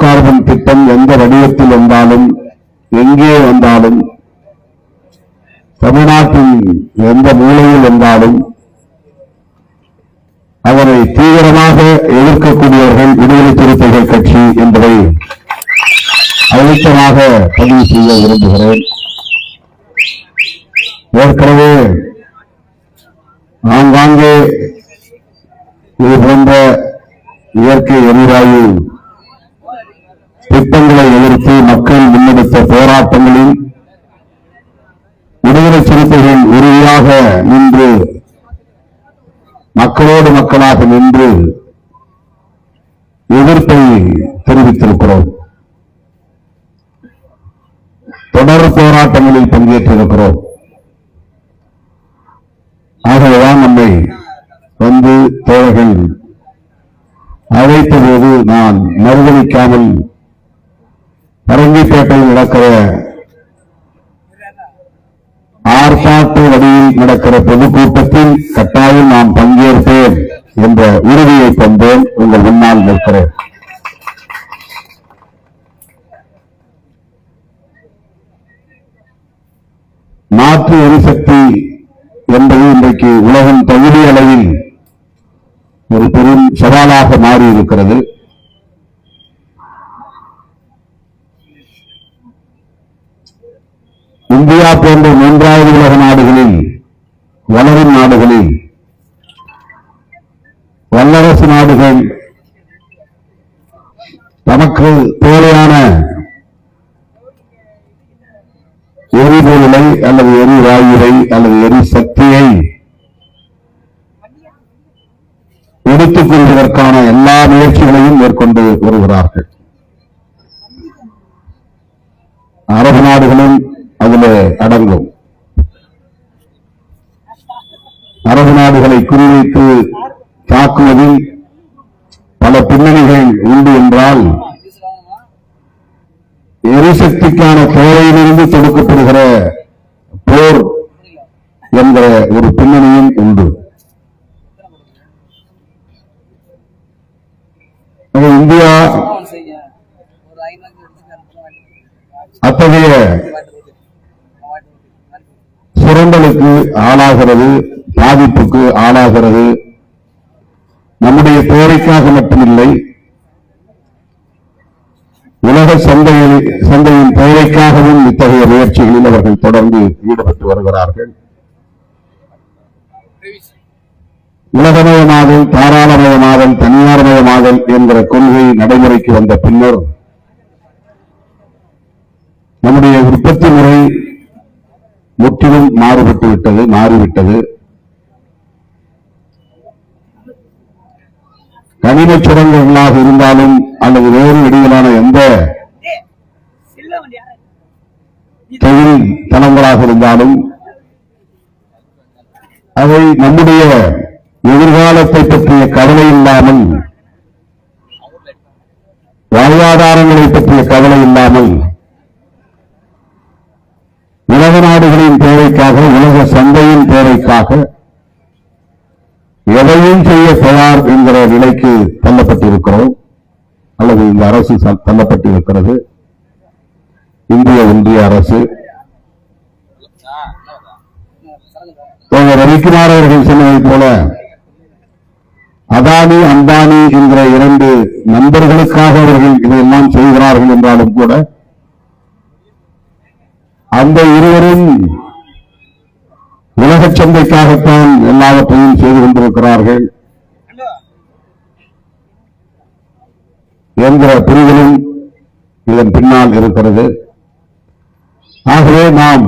Carbon திட்டம் எந்த வடிவத்தில் வந்தாலும் எங்கே வந்தாலும் தமிழ்நாட்டின் எந்த மூலையில் வந்தாலும் அவரை தீவிரமாக எதிர்க்கக்கூடியவர்கள் விடுதலை சிறுத்தைகள் கட்சி என்பதை அழுத்தமாக பதிவு செய்ய விரும்புகிறேன். ஏற்கனவே ஆங்காங்கே இது போன்ற இயற்கை எரிவாயு திட்டங்களை எதிர்த்து மக்கள் முன்னெடுத்த போராட்டங்களில் விடுதலை சிறுத்தைகள் உறுதியாக நின்று மக்களோடு மக்களாக நின்று எதிர்ப்பை தெரிவித்திருக்கிறோம். தொடர் போராட்டங்களில் பங்கேற்றிருக்கிறோம். ஆகவேதான் நம்மை வந்து தோழர்கள் அழைத்தபோது நான் மறுதளிக்காமல் பரங்கிப்பேட்டையில் நடக்கிற ஆர்ப்பாட்ட வழியில் நடக்கிற பொதுக்கூட்டத்தில் கட்டாயம் நான் பங்கேற்பேன் என்ற உறுதியை தந்தேன். உங்கள் முன்னால் நிற்கிறேன். மாற்று எரிசக்தி என்பது இன்றைக்கு உலகம் தகுதி அளவில் ஒரு பெரும் சவாலாக மாறியிருக்கிறது. இந்தியா போன்ற மூன்றாவது உலக நாடுகளில், வளரும் நாடுகளில், வல்லரசு நாடுகள் தமக்கு தேவையான எரிபொருளை அல்லது எரிவாயுவை அல்லது எரிசக்தியை எடுத்துக் கொள்வதற்கான எல்லா முயற்சிகளையும் மேற்கொண்டு வருகிறார்கள். அரபு நாடுகளும் அதில் அடங்கும். அரபு நாடுகளை குறிவைத்து தாக்குவதில் பல பின்னணிகள் உண்டு என்றால் எரிசக்திக்கான தேவையிலிருந்து தொடுக்கப்படுகிற போர் என்கிற ஒரு பின்னணியும் உண்டு. இந்தியா அத்தகைய சுரண்டலுக்கு ஆளாகிறது, பாதிப்புக்கு ஆளாகிறது. நம்முடைய தேவைக்காக மட்டுமில்லை, உலக சந்தையின் தேவைக்காகவும் இத்தகைய முயற்சிகளில் அவர்கள் தொடர்ந்து ஈடுபட்டு வருகிறார்கள். உலகமயமாதல், தாராளமயமாதல், தனியார்மயமாதல் என்கிற கொள்கை நடைமுறைக்கு வந்த பின்னர் நம்முடைய உற்பத்தி முறை முற்றிலும் மாறிவிட்டது. கனிம சுரங்கங்களாக இருந்தாலும் அல்லது வேறு இடையிலான எந்த தொழில் தளங்களாக இருந்தாலும் அவை நம்முடைய எதிர்காலத்தை பற்றிய கவலை இல்லாமல், வாழ்வாதாரங்களை பற்றிய கவலை இல்லாமல், உலக நாடுகளின் தேவைக்காக, உலக சந்தையின் தேவைக்காக எதையும் செய்ய தயார் என்கிற நிலைக்கு தள்ளப்பட்டிருக்கிறோம், அல்லது இந்த அரசு தள்ளப்பட்டிருக்கிறது. இந்திய ஒன்றிய அரசு ரவிக்குமார் அவர்கள் சொன்னதைப் போல அதானி அம்பானி என்கிற இரண்டு நண்பர்களுக்காக அவர்கள் இதையெல்லாம் செய்கிறார்கள் என்றாலும் கூட அந்த இருவரும் உலக சந்தைக்காகத்தான் எல்லாவற்றையும் செய்து கொண்டிருக்கிறார்கள் என்கிற புரிதலும் இதன் பின்னால் இருக்கிறது. ஆகவே நாம்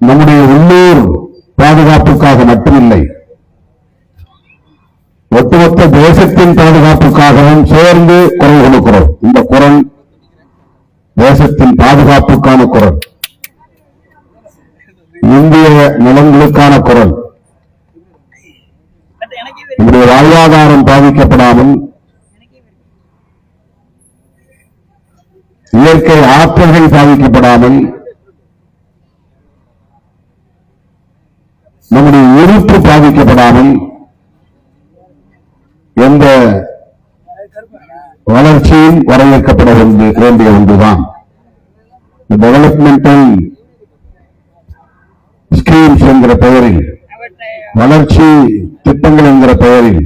நம்முடைய உள்ளூர் பாதுகாப்புக்காக மட்டுமில்லை, ஒட்டுமொத்த தேசத்தின் பாதுகாப்புக்காகவும் சேர்ந்து குரல் கொடுக்கிறோம். இந்த குரல் தேசத்தின் பாதுகாப்புக்கான குரல், இந்திய நலன்களுக்கான குரல். நம்முடைய வாழ்வாதாரம் பாதிக்கப்படாமல், இயற்கை ஆற்றல்கள் பாதிக்கப்படாமல், நம்முடைய இருப்பு பாதிக்கப்படாமல், எந்த வளர்ச்சியும் வரவேற்கப்பட வேண்டிய ஒன்றுதான். டெவலப்மெண்டல் ஸ்கீம்ஸ் என்கிற பெயரில், வளர்ச்சி திட்டங்கள் என்கிற பெயரில்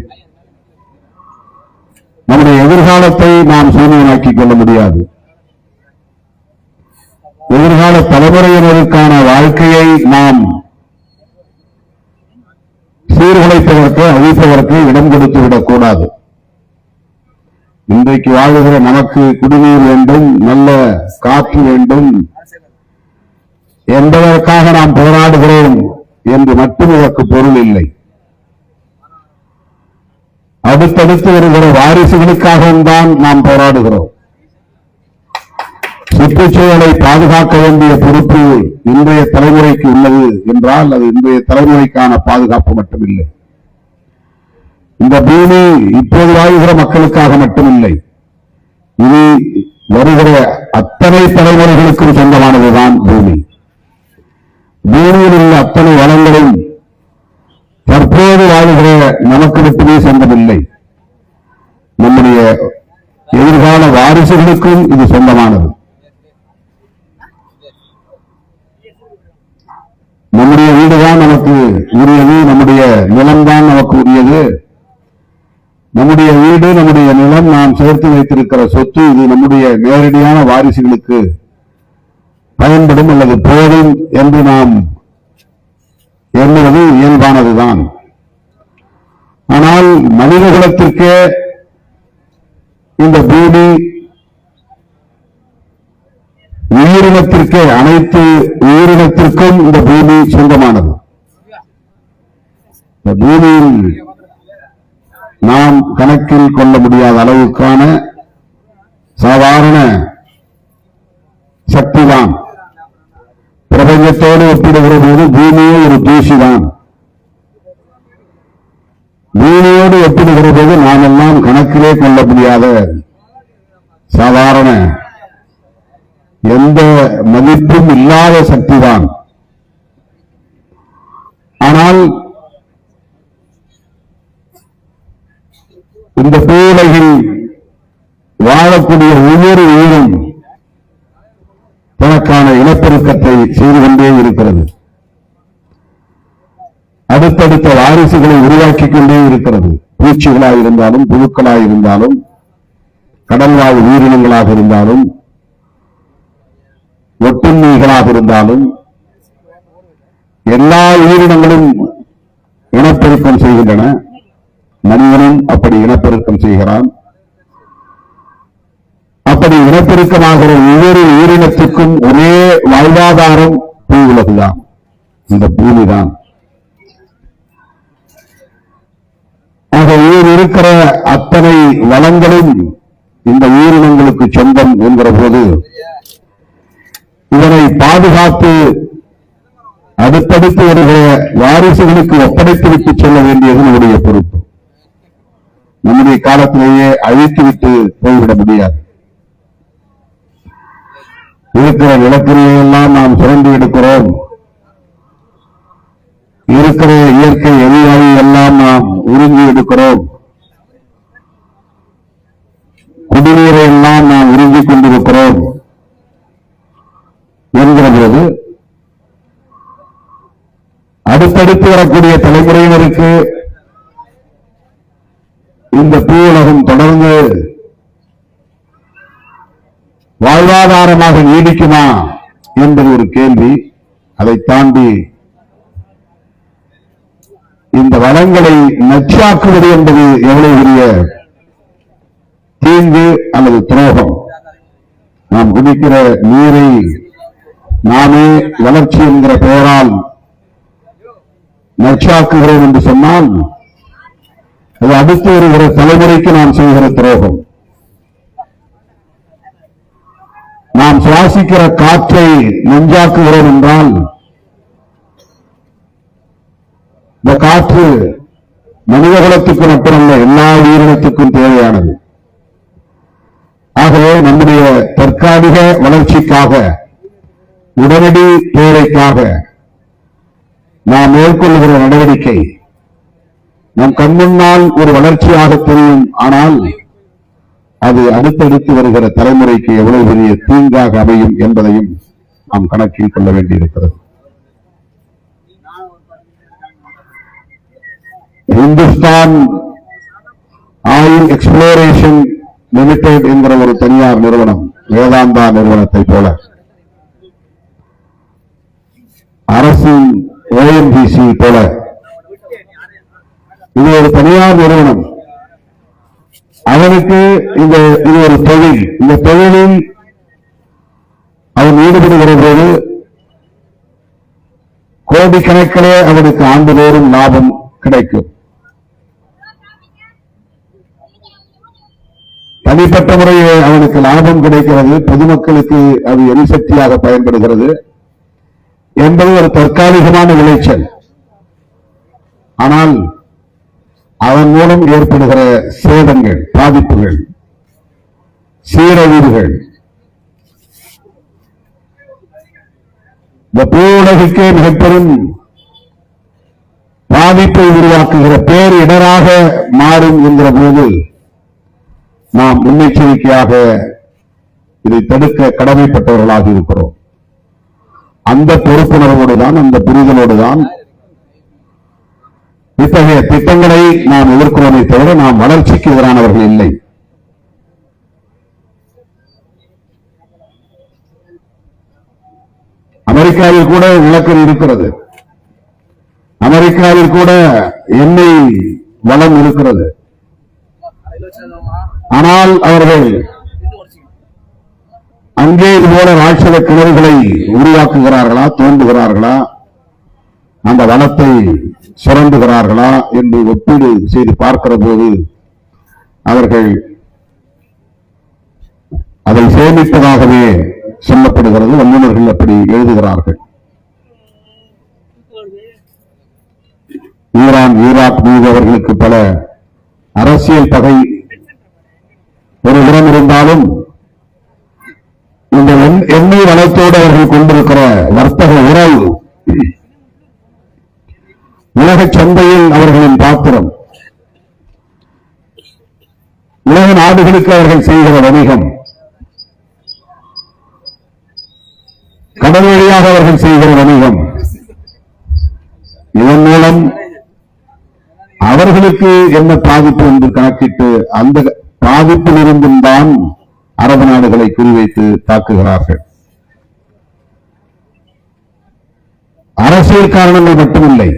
நம்முடைய எதிர்காலத்தை நாம் சூழ்நிலையாக்கிக் கொள்ள முடியாது. எதிர்கால தலைமுறையினருக்கான வாழ்க்கையை நாம் சீர்குலைப்பதற்கு, அழிப்பதற்கு இடம் கொடுத்து விடக்கூடாது. இன்றைக்கு வாழ்கிற நமக்கு குடிநீர் வேண்டும், நல்ல காற்று வேண்டும் என்பதற்காக நாம் போராடுகிறோம் என்று மட்டும் இதற்கு பொருள் இல்லை. அடுத்தடுத்து வருகிற வாரிசுகளுக்காகவும் தான் நாம் போராடுகிறோம். சுற்றுச்சூழலை பாதுகாக்க வேண்டிய பொறுப்பு இன்றைய தலைமுறைக்கு உள்ளது என்றால் அது இன்றைய தலைமுறைக்கான பாதுகாப்பு மட்டுமில்லை. இந்த பூமி இப்போது வாழ்கிற மக்களுக்காக மட்டுமில்லை, இனி வருகிற அத்தனை தலைமுறைகளுக்கும் சொந்தமானதுதான் பூமி. பூமியில் உள்ள அத்தனை வளங்களும் தற்போது வாழ்கிற நமக்கு மட்டுமே சொந்தமில்லை, நம்முடைய எதிர்கால வாரிசுகளுக்கும் இது சொந்தமானது. நம்முடைய வீடுதான் நமக்கு உரியது, நம்முடைய நிலம்தான் நமக்கு உரியது. நம்முடைய வீடு, நம்முடைய நிலம், நாம் சேர்த்து வைத்திருக்கிற சொத்து, இது நம்முடைய நேரடியான வாரிசுகளுக்கு பயன்படும் அல்லது போதும் என்று நாம் எண்ணுவது இயல்பானதுதான். ஆனால் மனித குலத்திற்கே இந்த பூமி, உயிரினத்திற்கே, அனைத்து உயிரினத்திற்கும் இந்த பூமி சொந்தமானது. இந்த பூமியில் நாம் கணக்கில் கொள்ள முடியாத அளவுக்கான சாதாரண சக்திதான். பிரபஞ்சத்தோடு ஒப்பிடுகிற போது பூமியே ஒரு தூசிதான். பூமியோடு ஒப்பிடுகிற போது நாம் எல்லாம் கணக்கிலே கொள்ள முடியாத சாதாரண, எந்த மதிப்பும் இல்லாத சக்திதான். ஆனால் இந்த பூவுலகில் வாழக்கூடிய ஒவ்வொரு உயிரும் தனக்கான இனப்பெருக்கத்தை செய்து கொண்டே இருக்கிறது. அடுத்தடுத்த வாரிசுகளை உருவாக்கிக் கொண்டே இருக்கிறது. பூச்சிகளாக இருந்தாலும், புழுக்களாக இருந்தாலும், கடல்வாழ் உயிரினங்களாக இருந்தாலும், ஒட்டுண்ணிகளாக இருந்தாலும், எல்லா உயிரினங்களும் இனப்பெருக்கம் செய்கின்றன. மனிதனும் அப்படி இனப்பெருக்கம் செய்கிறான். அப்படி இனப்பெருக்கமாகிற ஒவ்வொரு உயிரினத்துக்கும் ஒரே வாழ்வாதாரம் பூ உலகுதான், இந்த பூமிதான். ஆக உயிர் இருக்கிற அத்தனை வளங்களும் இந்த உயிரினங்களுக்கு சொந்தம் என்கிற போது இதனை பாதுகாத்து அடுத்தடுத்து வருகிற வாரிசுகளுக்கு ஒப்படைத்துவிட்டு செல்ல வேண்டியது நம்முடைய பொறுப்பு. நம்முடைய காலத்திலேயே அழித்துவிட்டு போய்விட முடியாது. இருக்கிற நிலக்கரியெல்லாம் நாம் சுரண்டி எடுக்கிறோம். இருக்கிற இயற்கை எரிவாயு எல்லாம் நாம் உறிஞ்சி எடுக்கிறோம். குடிநீரை எல்லாம் நாம் உறிஞ்சிக் கொண்டிருக்கிறோம் என்கிற போது அடுத்தடுத்து வரக்கூடிய தலைமுறையினருக்கு இந்த பூவுலகம் தொடர்ந்து வாழ்வாதாரமாக நீடிக்குமா என்பது ஒரு கேள்வி. அதை தாண்டி இந்த வளங்களை நச்சாக்குவது என்பது எவ்வளவு பெரிய தீங்கு அல்லது துரோகம். நாம் குடிக்கிற நீரை நாமே வளர்ச்சி என்கிற பெயரால் நச்சாக்குகிறோம் என்று சொன்னால் அது அடுத்து வருகிற தலைமுறைக்கு நாம் செய்கிற துரோகம். நாம் சுவாசிக்கிற காற்றை நஞ்சாக்குகிறோம் என்றால் இந்த காற்று மனிதகுலத்துக்கு மட்டுமல்ல, எல்லா உயிரினத்துக்கும் தேவையானது. ஆகவே நம்முடைய தற்காலிக வளர்ச்சிக்காக, உடனடி தேவைக்காக நாம் மேற்கொள்ளுகிற நடவடிக்கை நம் கண்முன்னால் ஒரு வளர்ச்சியாக தெரியும். ஆனால் அது அடுத்தடுத்து வருகிற தலைமுறைக்கு எவ்வளவு பெரிய தீங்காக அமையும் என்பதையும் நாம் கணக்கில் கொள்ள வேண்டியிருக்கிறது. இந்துஸ்தான் ஆயில் எக்ஸ்ப்ளோரேஷன் லிமிடெட் என்கிற ஒரு தனியார் நிறுவனம், வேதாந்தா நிறுவனத்தை போல அரசின் ONGC போல இது ஒரு தனியார் நிறுவனம். அவனுக்கு இது ஒரு தொழில். இந்த தொழிலில் அவன் ஈடுபடுகிற போது கோடிக்கணக்கிலே அவனுக்கு ஆண்டுதோறும் லாபம் கிடைக்கும். தனிப்பட்ட முறையில் அவனுக்கு லாபம் கிடைக்கிறது, பொதுமக்களுக்கு அது எரிசக்தியாக பயன்படுகிறது என்பது ஒரு தற்காலிகமான விளைச்சல். ஆனால் அதன் மூலம் ஏற்படுகிற சேதங்கள், பாதிப்புகள், சீரழிவுகள் இந்த பூவுலகுக்கே மிகப்பெரும் பாதிப்பை உருவாக்குகிற பேரிடராக மாறும் என்கிற போது நாம் முன்னெச்சரிக்கையாக இதை தடுக்க கடமைப்பட்டவர்களாக இருக்கிறோம். அந்த பொறுப்புணர்வோடுதான், அந்த புரிதலோடுதான் இத்தகைய திட்டங்களை நாம் எதிர்க்கிறோமே தவிர நாம் வளர்ச்சிக்கு எதிரானவர்கள் இல்லை. அமெரிக்காவில் கூட நிலக்கரி இருக்கிறது, அமெரிக்காவில் கூட எண்ணெய் வளம் இருக்கிறது. ஆனால் அவர்கள் அங்கே இதுபோல ராட்சத கிணறுகளை உருவாக்குகிறார்களா, தோண்டுகிறார்களா, அந்த வளத்தை சுரண்டுகிறார்களா என்று ஒப்பீடு செய்து பார்க்கிற போது அவர்கள் அதை சேமிப்பதாகவே சொல்லப்படுகிறது. வல்லுநர்கள் அப்படி எழுதுகிறார்கள். ஈரான், ஈராக் மீது அவர்களுக்கு பல அரசியல் பகை ஒரு இடம் இருந்தாலும் இந்த எண்ணெய் வளத்தோடு அவர்கள் கொண்டிருக்கிற வர்த்தக உறவு, உலக சந்தையில் அவர்களின் பாத்திரம், உலக நாடுகளுக்கு அவர்கள் செய்கிற வணிகம், கடல் வழியாக அவர்கள் செய்கிற வணிகம், இதன் மூலம் அவர்களுக்கு என்ன பாதிப்பு என்று கணக்கிட்டு அந்த பாதிப்பில் இருந்தும் தான் அரபு நாடுகளை குறிவைத்து தாக்குகிறார்கள். அரசியல் காரணங்கள் மட்டுமில்லை,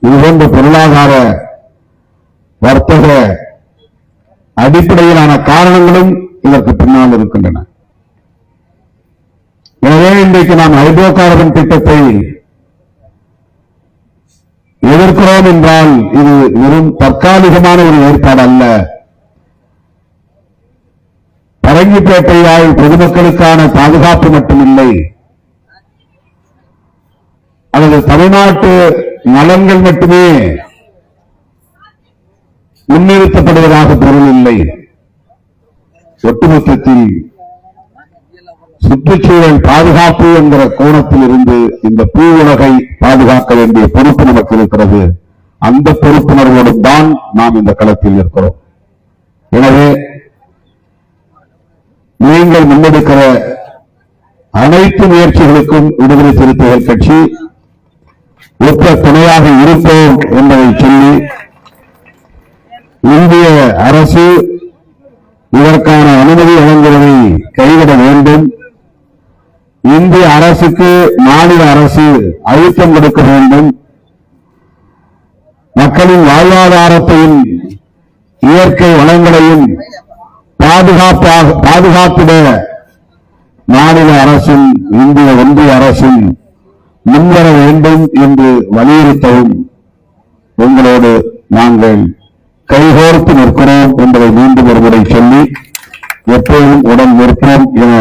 இதுபோன்ற பொருளாதார வர்த்தக அடிப்படையிலான காரணங்களும் இதற்கு பின்னால் இருக்கின்றன. எனவே இன்றைக்கு நாம் ஹைட்ரோ கார்பன் திட்டத்தை எதிர்க்கிறோம் என்றால் இது வெறும் தற்காலிகமான ஒரு ஏற்பாடு அல்ல. பரங்கிப்பேட்டையால் பொதுமக்களுக்கான பாதுகாப்பு மட்டுமில்லை, அல்லது தமிழ்நாட்டு நலன்கள் மட்டுமே முன்னிறுத்தப்படுவதாக பொருள் இல்லை. ஒட்டுமொத்தத்தில் சுற்றுச்சூழல் பாதுகாப்பு என்கிற கோணத்தில் இருந்து இந்த பூ உலகை பாதுகாக்க வேண்டிய பொறுப்பு நமக்கு இருக்கிறது. அந்த பொறுப்புணர்வோடு தான் நாம் இந்த களத்தில் இருக்கிறோம். எனவே நீங்கள் முன்னெடுக்கிற அனைத்து முயற்சிகளுக்கும் விடுதலை சிறுத்தைகள் கட்சி ஒத்த துணையாக இருப்போம் என்பதை சொல்லி, இந்திய அரசு இதற்கான அனுமதி வழங்குவதை கைவிட வேண்டும். இந்திய அரசுக்கு மாநில அரசு அழுத்தம் கொடுக்க வேண்டும். மக்களின் வாழ்வாதாரத்தையும் இயற்கை வளங்களையும் பாதுகாப்பிட மாநில அரசும் இந்திய ஒன்றிய அரசும் முன்வர வேண்டும் என்று வலியுறுத்தவும் உங்களோடு நாங்கள் கைகோர்த்து நிற்கிறோம் என்பதை மீண்டும் ஒருமுறை சொல்லி எப்போதும் உடன் நிற்போம் என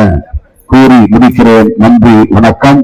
கூறி முடிக்கிறேன். நன்றி, வணக்கம்.